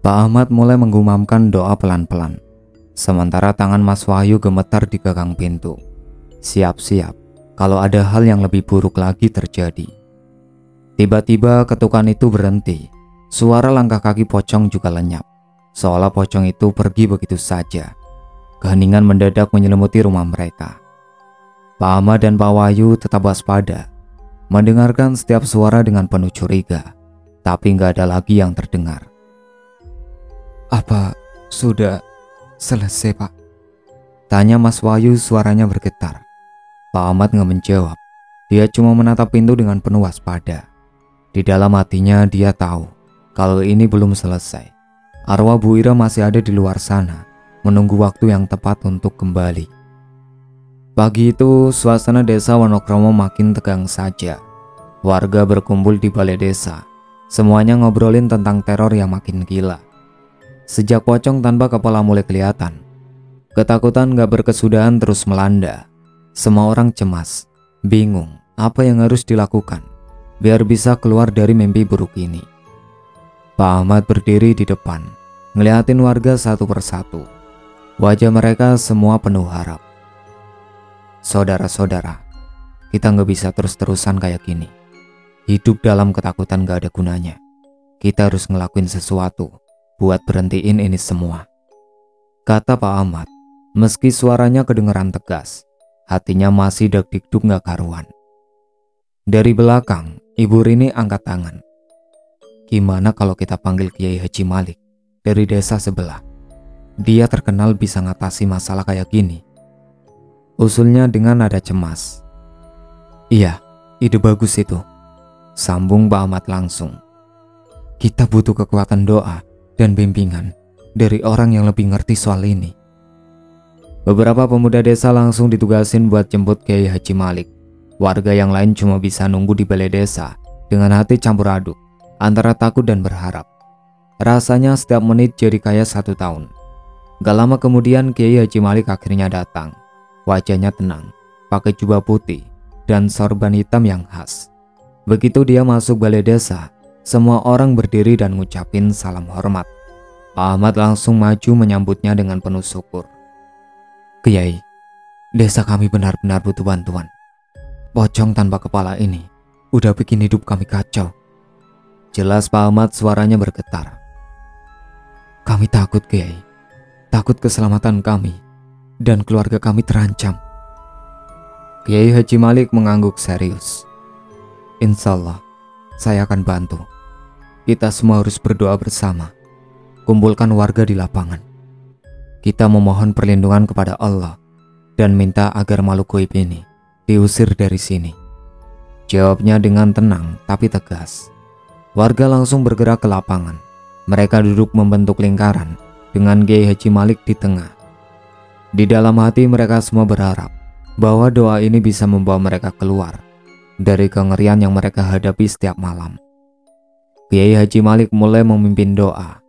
Pak Ahmad mulai menggumamkan doa pelan-pelan, sementara tangan Mas Wahyu gemetar di gagang pintu. Siap-siap kalau ada hal yang lebih buruk lagi terjadi. Tiba-tiba ketukan itu berhenti. Suara langkah kaki pocong juga lenyap, seolah pocong itu pergi begitu saja. Keheningan mendadak menyelimuti rumah mereka. Pak Ahmad dan Pak Wahyu tetap waspada, mendengarkan setiap suara dengan penuh curiga, tapi nggak ada lagi yang terdengar. "Apa sudah selesai, Pak?" tanya Mas Wahyu, suaranya bergetar. Pak Ahmad nggak menjawab. Dia cuma menatap pintu dengan penuh waspada. Di dalam hatinya dia tahu kalau ini belum selesai. Arwah Bu Ira masih ada di luar sana, menunggu waktu yang tepat untuk kembali. Pagi itu, suasana desa Wonokromo makin tegang saja. Warga berkumpul di balai desa. Semuanya ngobrolin tentang teror yang makin gila. Sejak pocong tanpa kepala mulai kelihatan, ketakutan gak berkesudahan terus melanda. Semua orang cemas, bingung apa yang harus dilakukan biar bisa keluar dari mimpi buruk ini. Pak Ahmad berdiri di depan, ngeliatin warga satu persatu. Wajah mereka semua penuh harap. "Saudara-saudara, kita gak bisa terus-terusan kayak gini. Hidup dalam ketakutan gak ada gunanya. Kita harus ngelakuin sesuatu buat berhentiin ini semua," kata Pak Ahmad. Meski suaranya kedengeran tegas, hatinya masih deg-deg gak karuan. Dari belakang, Ibu Rini angkat tangan. "Gimana kalau kita panggil Kiai Haji Malik dari desa sebelah? Dia terkenal bisa ngatasi masalah kayak gini." usulnya dengan nada cemas. Iya, ide bagus itu, sambung Pak Ahmad langsung. Kita butuh kekuatan doa dan bimbingan dari orang yang lebih ngerti soal ini. Beberapa pemuda desa langsung ditugasin buat jemput Kiai Haji Malik. Warga yang lain cuma bisa nunggu di balai desa dengan hati campur aduk antara takut dan berharap. Rasanya setiap menit jadi kayak 1 tahun. Gak lama kemudian Kiai Haji Malik akhirnya datang. Wajahnya tenang, pakai jubah putih dan sorban hitam yang khas. Begitu dia masuk balai desa, semua orang berdiri dan ngucapin salam hormat. Pak Ahmad langsung maju menyambutnya dengan penuh syukur. Kiai, desa kami benar-benar butuh bantuan. Pocong tanpa kepala ini udah bikin hidup kami kacau. Jelas Pak Ahmad suaranya bergetar. Kami takut, Kiai. Takut keselamatan kami dan keluarga kami terancam. Kiai Haji Malik mengangguk serius. Insya Allah, saya akan bantu. Kita semua harus berdoa bersama. Kumpulkan warga di lapangan. Kita memohon perlindungan kepada Allah dan minta agar makhluk gaib ini diusir dari sini. Jawabnya dengan tenang tapi tegas. Warga langsung bergerak ke lapangan. Mereka duduk membentuk lingkaran dengan Kiai Haji Malik di tengah. Di dalam hati mereka semua berharap bahwa doa ini bisa membawa mereka keluar dari kengerian yang mereka hadapi setiap malam. Kiai Haji Malik mulai memimpin doa.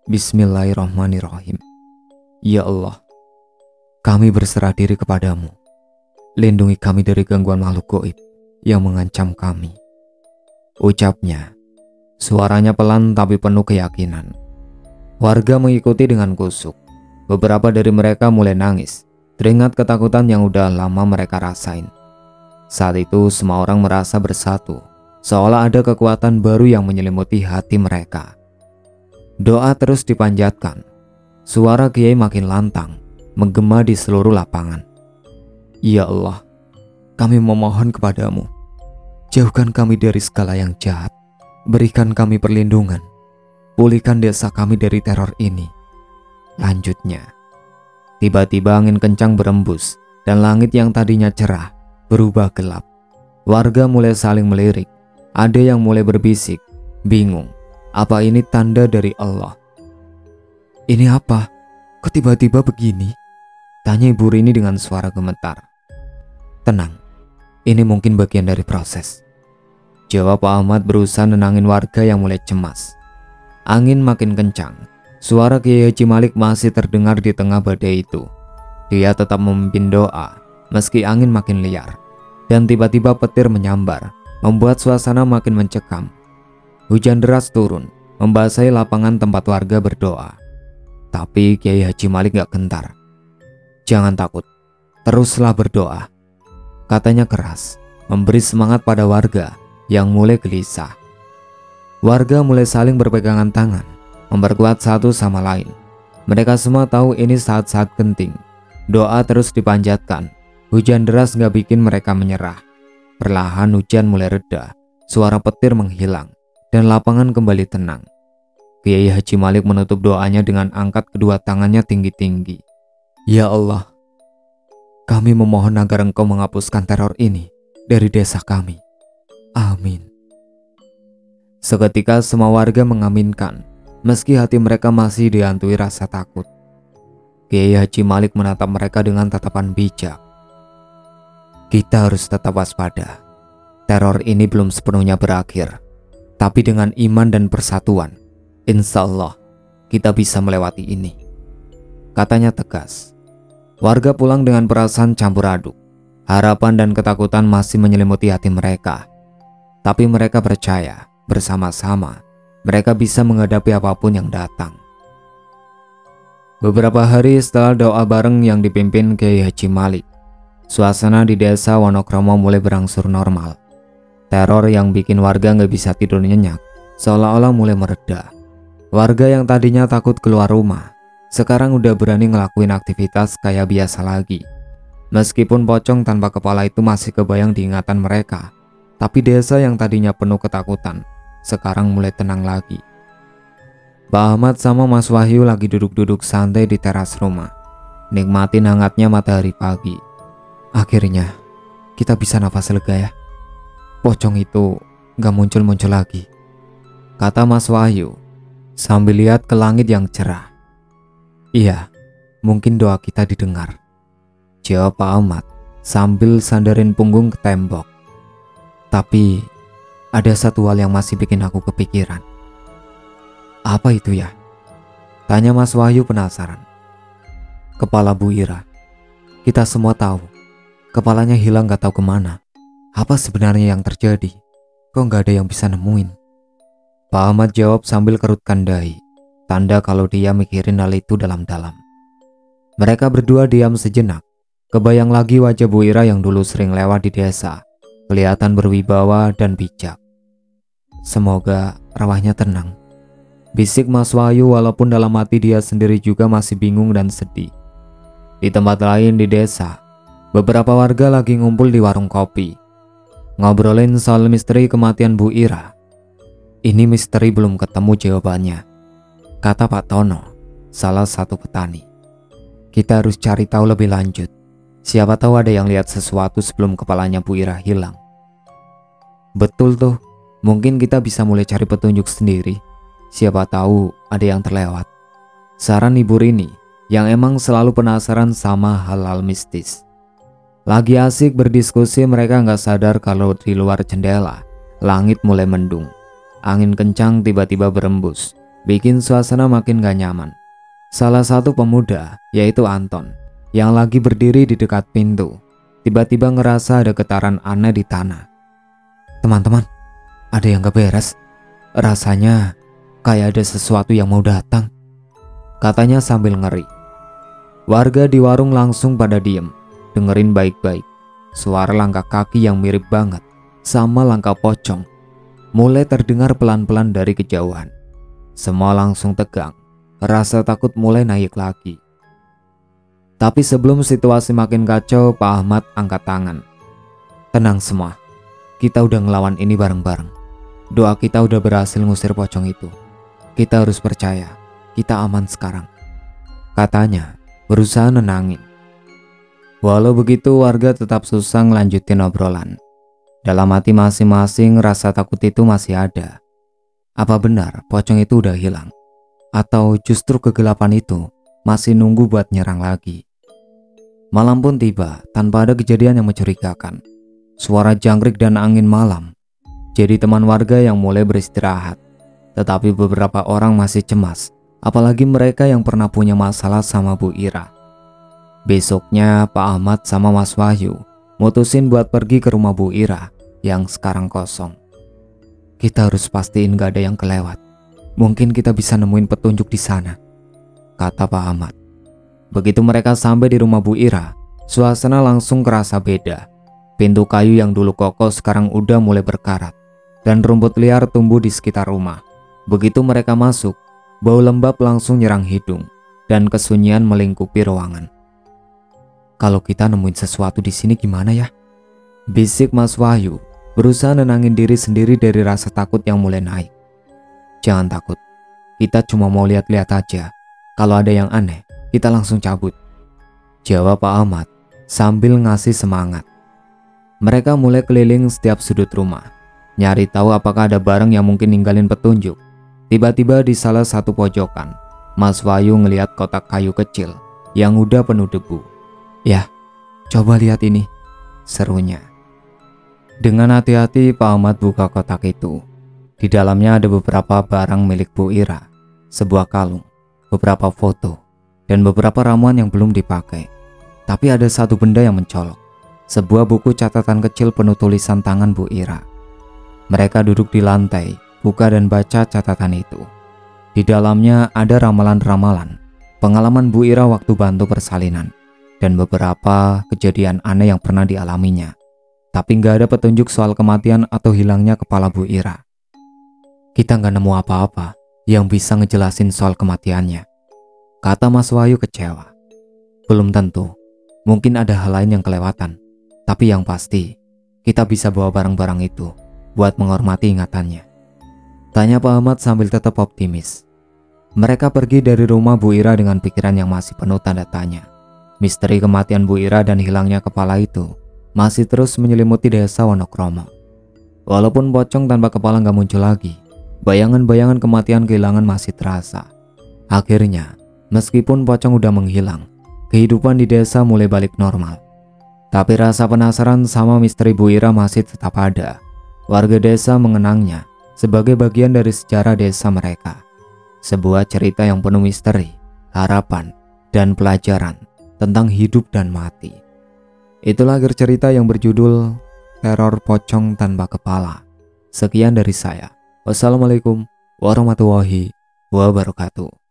Bismillahirrahmanirrahim. Ya Allah, kami berserah diri kepadamu. Lindungi kami dari gangguan makhluk gaib yang mengancam kami. Ucapnya, suaranya pelan tapi penuh keyakinan. Warga mengikuti dengan kusuk. Beberapa dari mereka mulai nangis, teringat ketakutan yang udah lama mereka rasain. Saat itu semua orang merasa bersatu, seolah ada kekuatan baru yang menyelimuti hati mereka. Doa terus dipanjatkan. Suara Kiai makin lantang, menggema di seluruh lapangan. Ya Allah, kami memohon kepadamu. Jauhkan kami dari segala yang jahat. Berikan kami perlindungan. Pulihkan desa kami dari teror ini. Lanjutnya, tiba-tiba angin kencang berembus dan langit yang tadinya cerah berubah gelap. Warga mulai saling melirik. Ada yang mulai berbisik, bingung. Apa ini tanda dari Allah? Ini apa? Kok tiba-tiba begini? Tanya Ibu Rini dengan suara gemetar. Tenang, ini mungkin bagian dari proses. Jawab Pak Ahmad berusaha nenangin warga yang mulai cemas. Angin makin kencang. Suara Kiai Haji Malik masih terdengar di tengah badai itu. Dia tetap memimpin doa meski angin makin liar. Dan tiba-tiba petir menyambar, membuat suasana makin mencekam. Hujan deras turun, membasahi lapangan tempat warga berdoa. Tapi Kiai Haji Malik gak gentar. Jangan takut, teruslah berdoa, katanya keras, memberi semangat pada warga yang mulai gelisah. Warga mulai saling berpegangan tangan, memperkuat satu sama lain. Mereka semua tahu ini saat-saat genting. Doa terus dipanjatkan. Hujan deras gak bikin mereka menyerah. Perlahan hujan mulai reda, suara petir menghilang, dan lapangan kembali tenang. Kiai Haji Malik menutup doanya dengan angkat kedua tangannya tinggi-tinggi. Ya Allah, kami memohon agar Engkau menghapuskan teror ini dari desa kami. Amin. Seketika semua warga mengaminkan, meski hati mereka masih dihantui rasa takut. Kiai Haji Malik menatap mereka dengan tatapan bijak. Kita harus tetap waspada. Teror ini belum sepenuhnya berakhir. Tapi dengan iman dan persatuan, insya Allah kita bisa melewati ini, katanya tegas. Warga pulang dengan perasaan campur aduk. Harapan dan ketakutan masih menyelimuti hati mereka. Tapi mereka percaya bersama-sama mereka bisa menghadapi apapun yang datang. Beberapa hari setelah doa bareng yang dipimpin Kiai Haji Malik, suasana di desa Wonokromo mulai berangsur normal. Teror yang bikin warga gak bisa tidur nyenyak seolah-olah mulai mereda. Warga yang tadinya takut keluar rumah sekarang udah berani ngelakuin aktivitas kayak biasa lagi. Meskipun pocong tanpa kepala itu masih kebayang di ingatan mereka, tapi desa yang tadinya penuh ketakutan sekarang mulai tenang lagi. Pak Ahmad sama Mas Wahyu lagi duduk-duduk santai di teras rumah, nikmatin hangatnya matahari pagi. Akhirnya kita bisa nafas lega ya. Pocong itu gak muncul-muncul lagi, kata Mas Wahyu sambil lihat ke langit yang cerah. Iya, mungkin doa kita didengar, jawab Pak Ahmad sambil sandarin punggung ke tembok. Tapi ada satu hal yang masih bikin aku kepikiran. Apa itu ya? Tanya Mas Wahyu penasaran. Kepala Bu Ira. Kita semua tahu kepalanya hilang gak tahu kemana. Apa sebenarnya yang terjadi? Kok gak ada yang bisa nemuin? Pak Ahmad jawab sambil kerutkan dahi, tanda kalau dia mikirin hal itu dalam-dalam. Mereka berdua diam sejenak. Kebayang lagi wajah Bu Ira yang dulu sering lewat di desa, kelihatan berwibawa dan bijak. Semoga arwahnya tenang, bisik Mas Wahyu walaupun dalam hati dia sendiri juga masih bingung dan sedih. Di tempat lain di desa, beberapa warga lagi ngumpul di warung kopi, ngobrolin soal misteri kematian Bu Ira. Ini misteri belum ketemu jawabannya, kata Pak Tono, salah satu petani. Kita harus cari tahu lebih lanjut. Siapa tahu ada yang lihat sesuatu sebelum kepalanya Bu Ira hilang. Betul tuh, mungkin kita bisa mulai cari petunjuk sendiri. Siapa tahu ada yang terlewat. Saran Ibu Rini yang emang selalu penasaran sama hal-hal mistis. Lagi asik berdiskusi, mereka nggak sadar kalau di luar jendela langit mulai mendung. Angin kencang tiba-tiba berembus, bikin suasana makin gak nyaman. Salah satu pemuda, yaitu Anton, yang lagi berdiri di dekat pintu, tiba-tiba ngerasa ada getaran aneh di tanah. Teman-teman, ada yang gak beres. Rasanya kayak ada sesuatu yang mau datang, katanya sambil ngeri. Warga di warung langsung pada diem, dengerin baik-baik. Suara langkah kaki yang mirip banget sama langkah pocong mulai terdengar pelan-pelan dari kejauhan. Semua langsung tegang, rasa takut mulai naik lagi. Tapi sebelum situasi makin kacau, Pak Ahmad angkat tangan. Tenang semua, kita udah ngelawan ini bareng-bareng. Doa kita udah berhasil ngusir pocong itu. Kita harus percaya, kita aman sekarang, katanya berusaha nenangin. Walau begitu, warga tetap susah ngelanjutin obrolan. Dalam hati masing-masing rasa takut itu masih ada. Apa benar pocong itu udah hilang? Atau justru kegelapan itu masih nunggu buat nyerang lagi? Malam pun tiba tanpa ada kejadian yang mencurigakan. Suara jangkrik dan angin malam jadi teman warga yang mulai beristirahat. Tetapi beberapa orang masih cemas, apalagi mereka yang pernah punya masalah sama Bu Ira. Besoknya Pak Ahmad sama Mas Wahyu mutusin buat pergi ke rumah Bu Ira yang sekarang kosong. Kita harus pastiin gak ada yang kelewat. Mungkin kita bisa nemuin petunjuk di sana, kata Pak Ahmad. Begitu mereka sampai di rumah Bu Ira, suasana langsung kerasa beda. Pintu kayu yang dulu kokoh sekarang udah mulai berkarat, dan rumput liar tumbuh di sekitar rumah. Begitu mereka masuk, bau lembab langsung nyerang hidung, dan kesunyian melingkupi ruangan. Kalau kita nemuin sesuatu di sini gimana ya? Bisik Mas Wahyu, berusaha nenangin diri sendiri dari rasa takut yang mulai naik. Jangan takut, kita cuma mau lihat-lihat aja. Kalau ada yang aneh, kita langsung cabut, jawab Pak Ahmad sambil ngasih semangat. Mereka mulai keliling setiap sudut rumah, nyari tahu apakah ada barang yang mungkin ninggalin petunjuk. Tiba-tiba di salah satu pojokan, Mas Wahyu ngelihat kotak kayu kecil yang udah penuh debu. Ya, coba lihat ini, serunya. Dengan hati-hati Pak Ahmad buka kotak itu. Di dalamnya ada beberapa barang milik Bu Ira, sebuah kalung, beberapa foto, dan beberapa ramuan yang belum dipakai. Tapi ada satu benda yang mencolok, sebuah buku catatan kecil penuh tulisan tangan Bu Ira. Mereka duduk di lantai, buka dan baca catatan itu. Di dalamnya ada ramalan-ramalan, pengalaman Bu Ira waktu bantu persalinan, dan beberapa kejadian aneh yang pernah dialaminya. Tapi nggak ada petunjuk soal kematian atau hilangnya kepala Bu Ira. Kita nggak nemu apa-apa yang bisa ngejelasin soal kematiannya, kata Mas Wahyu kecewa. Belum tentu, mungkin ada hal lain yang kelewatan. Tapi yang pasti, kita bisa bawa barang-barang itu buat menghormati ingatannya, tanya Pak Ahmad sambil tetap optimis. Mereka pergi dari rumah Bu Ira dengan pikiran yang masih penuh tanda tanya. Misteri kematian Bu Ira dan hilangnya kepala itu masih terus menyelimuti desa Wonokromo. Walaupun pocong tanpa kepala nggak muncul lagi, bayangan-bayangan kematian kehilangan masih terasa. Akhirnya, meskipun pocong udah menghilang, kehidupan di desa mulai balik normal. Tapi rasa penasaran sama misteri Bu Ira masih tetap ada. Warga desa mengenangnya sebagai bagian dari sejarah desa mereka. Sebuah cerita yang penuh misteri, harapan, dan pelajaran tentang hidup dan mati. Itulah akhir cerita yang berjudul Teror Pocong Tanpa Kepala. Sekian dari saya. Wassalamualaikum warahmatullahi wabarakatuh.